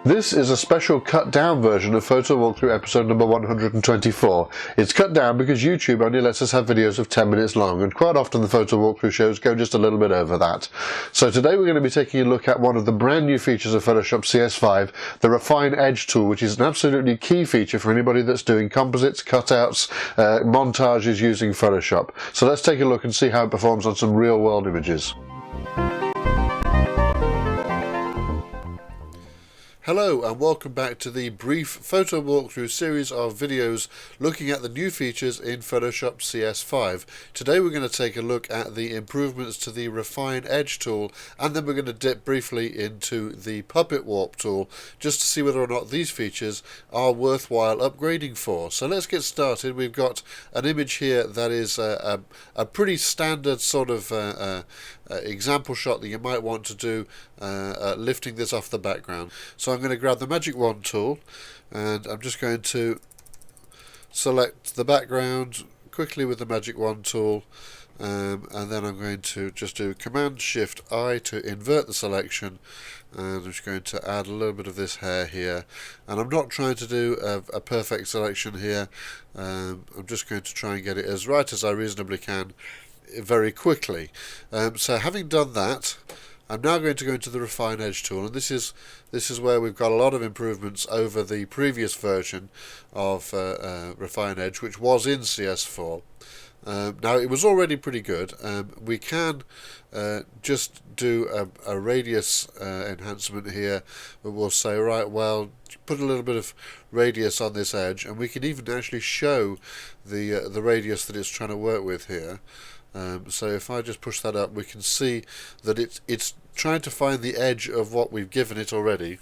This is a special cut down version of Photo Walkthrough episode number 124. It's cut down because YouTube only lets us have videos of 10 minutes long, and quite often the Photo Walkthrough shows go just a little bit over that. So today we're going to be taking a look at one of the brand new features of Photoshop CS5, the Refine Edge tool, which is an absolutely key feature for anybody that's doing composites, cutouts, montages using Photoshop. So let's take a look and see how it performs on some real world images. Hello and welcome back to the brief photo walkthrough series of videos looking at the new features in Photoshop CS5. Today we're going to take a look at the improvements to the Refine Edge tool, and then we're going to dip briefly into the Puppet Warp tool just to see whether or not these features are worthwhile upgrading for. So let's get started. We've got an image here that is a pretty standard sort of example shot that you might want to do lifting this off the background. So I'm going to grab the Magic Wand tool and I'm just going to select the background quickly with the Magic Wand tool, and then I'm going to just do Command Shift I to invert the selection, and I'm just going to add a little bit of this hair here, and I'm not trying to do a perfect selection here. I'm just going to try and get it as right as I reasonably can very quickly. So having done that, I'm now going to go into the Refine Edge tool, and this is where we've got a lot of improvements over the previous version of Refine Edge, which was in CS4. Now it was already pretty good. We can just do a radius enhancement here, but we'll say, right, well, put a little bit of radius on this edge, and we can even actually show the radius that it's trying to work with here. So if I just push that up, we can see that it's trying to find the edge of what we've given it already,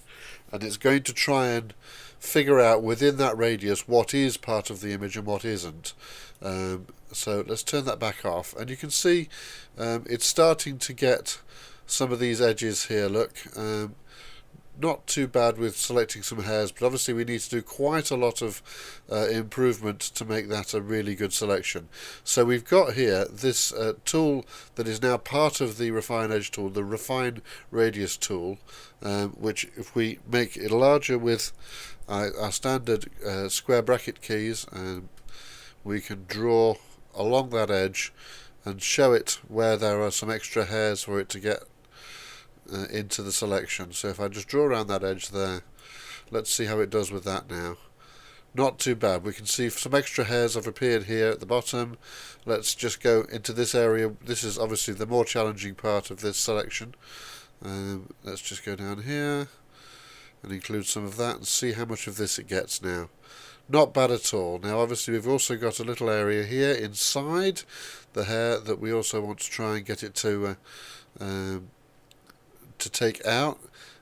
and it's going to try and figure out within that radius what is part of the image and what isn't. So let's turn that back off, and you can see it's starting to get some of these edges here. Look, not too bad with selecting some hairs, but obviously we need to do quite a lot of improvement to make that a really good selection. So we've got here this tool that is now part of the Refine Edge tool, the Refine Radius tool, which if we make it larger with our standard square bracket keys, we can draw along that edge and show it where there are some extra hairs for it to get into the selection. So if I just draw around that edge there, let's see how it does with that now. Not too bad. We can see some extra hairs have appeared here at the bottom. Let's just go into this area. This is obviously the more challenging part of this selection. Let's just go down here and include some of that and see how much of this it gets now. Not bad at all. Now obviously we've also got a little area here inside the hair that we also want to try and get it to take out,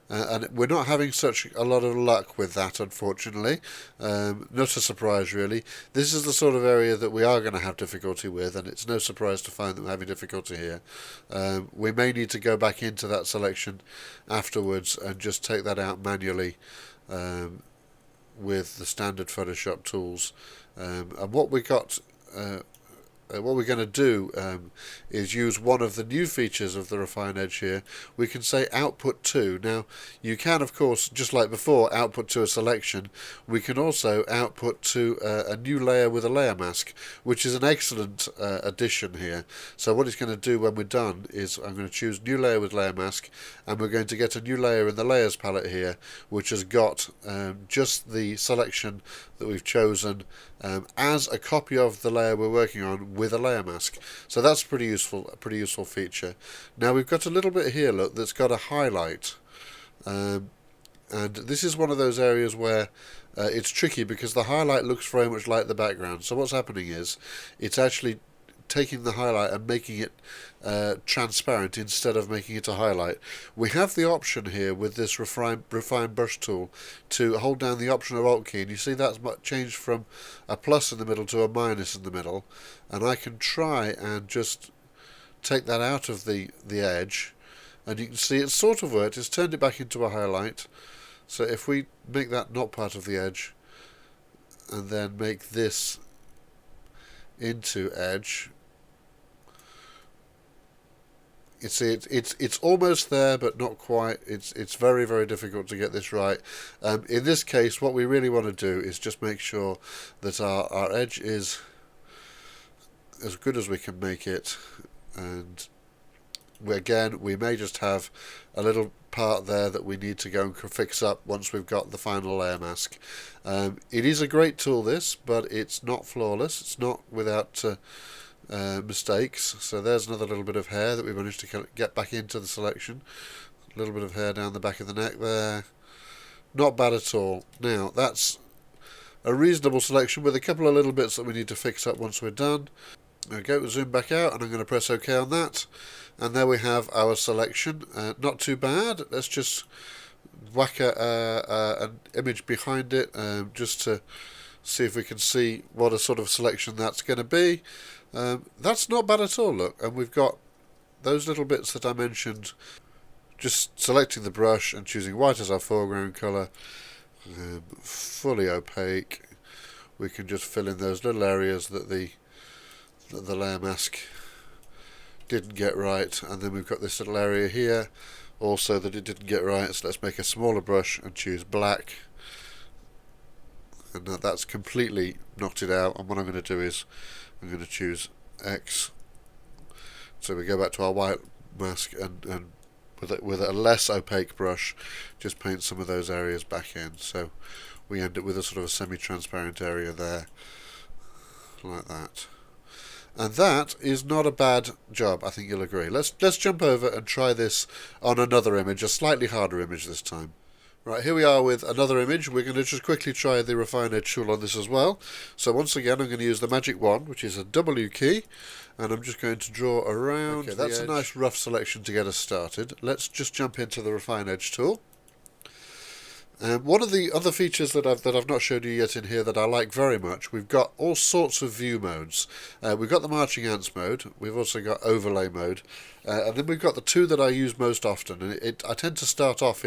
and we're not having such a lot of luck with that, unfortunately. Not a surprise really. This is the sort of area that we are going to have difficulty with, and it's no surprise to find that we're having difficulty here. We may need to go back into that selection afterwards and just take that out manually with the standard Photoshop tools. And what we got what we're going to do is use one of the new features of the Refine Edge here. We can say output to. Now you can, of course, just like before, output to a selection. We can also output to a new layer with a layer mask, which is an excellent addition here. So what it's going to do when we're done is I'm going to choose new layer with layer mask, and we're going to get a new layer in the layers palette here, which has got just the selection that we've chosen as a copy of the layer we're working on with a layer mask. So that's a pretty useful feature. Now we've got a little bit here, look, that's got a highlight, and this is one of those areas where it's tricky because the highlight looks very much like the background. So what's happening is it's actually taking the highlight and making it transparent instead of making it a highlight. We have the option here with this Refine Brush tool to hold down the Option or Alt key, and you see that's changed from a plus in the middle to a minus in the middle, and I can try and just take that out of the edge, and you can see it's sort of worked. It's turned it back into a highlight. So if we make that not part of the edge and then make this into edge, You see, it's almost there, but not quite. It's very, very difficult to get this right. In this case, what we really want to do is just make sure that our edge is as good as we can make it, and we may just have a little part there that we need to go and fix up once we've got the final layer mask. It is a great tool, this, but it's not flawless. It's not without mistakes. So there's another little bit of hair that we managed to get back into the selection. A little bit of hair down the back of the neck there. Not bad at all. Now that's a reasonable selection with a couple of little bits that we need to fix up once we're done. Okay, we'll zoom back out, and I'm going to press OK on that, and there we have our selection. Not too bad. Let's just whack an image behind it, just to see if we can see what a sort of selection that's going to be. That's not bad at all, look, and we've got those little bits that I mentioned. Just selecting the brush and choosing white as our foreground colour, fully opaque. We can just fill in those little areas that the layer mask didn't get right, and then we've got this little area here also that it didn't get right, so let's make a smaller brush and choose black, and that's completely knocked it out. And what I'm going to do is I'm going to choose X, so we go back to our white mask, and with a less opaque brush just paint some of those areas back in, so we end up with a sort of a semi-transparent area there, like that. And that is not a bad job, I think you'll agree. Let's jump over and try this on another image, a slightly harder image this time. Right, here we are with another image. We're going to just quickly try the Refine Edge tool on this as well. So once again, I'm going to use the magic wand, which is a W key, and I'm just going to draw around. Okay, that's a nice rough selection to get us started. Let's just jump into the Refine Edge tool. One of the other features that I've not showed you yet in here that I like very much, we've got all sorts of view modes. We've got the marching ants mode, we've also got overlay mode, and then we've got the two that I use most often. And I tend to start off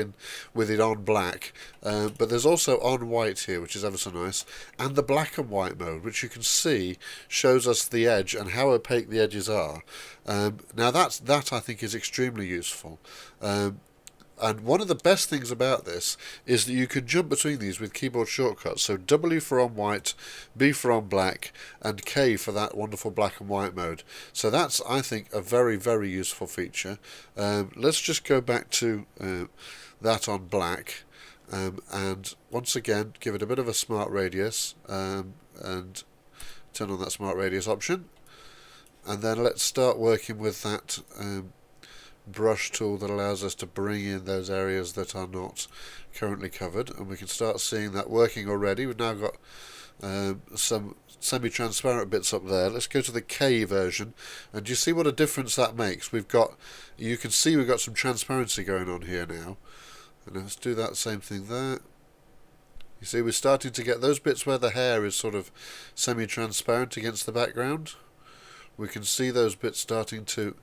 with it on black, but there's also on white here, which is ever so nice, and the black and white mode, which you can see shows us the edge and how opaque the edges are. Now that I think is extremely useful. And one of the best things about this is that you can jump between these with keyboard shortcuts. So W for on white, B for on black, and K for that wonderful black and white mode. So that's, I think, a very, very useful feature. Let's just go back to that on black, and once again give it a bit of a smart radius, and turn on that smart radius option. And then let's start working with that brush tool that allows us to bring in those areas that are not currently covered, and we can start seeing that working already. We've now got some semi-transparent bits up there. Let's go to the K version, and you see what a difference that makes. You can see we've got some transparency going on here now, and let's do that same thing there. You see we're starting to get those bits where the hair is sort of semi-transparent against the background. We can see those bits starting to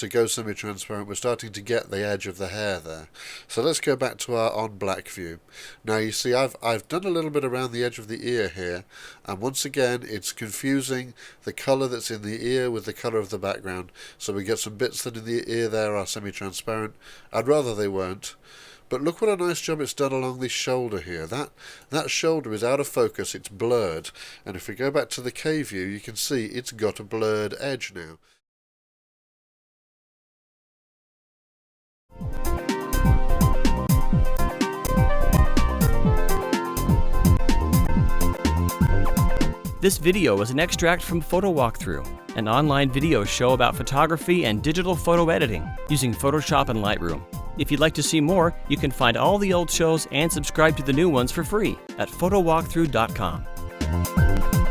go semi-transparent. We're starting to get the edge of the hair there. So let's go back to our on black view. Now you see I've done a little bit around the edge of the ear here, and once again it's confusing the colour that's in the ear with the colour of the background. So we get some bits that in the ear there are semi-transparent. I'd rather they weren't. But look what a nice job it's done along this shoulder here. That shoulder is out of focus, it's blurred, and if we go back to the K view you can see it's got a blurred edge now. This video is an extract from Photo Walkthrough, an online video show about photography and digital photo editing using Photoshop and Lightroom. If you'd like to see more, you can find all the old shows and subscribe to the new ones for free at photowalkthrough.com.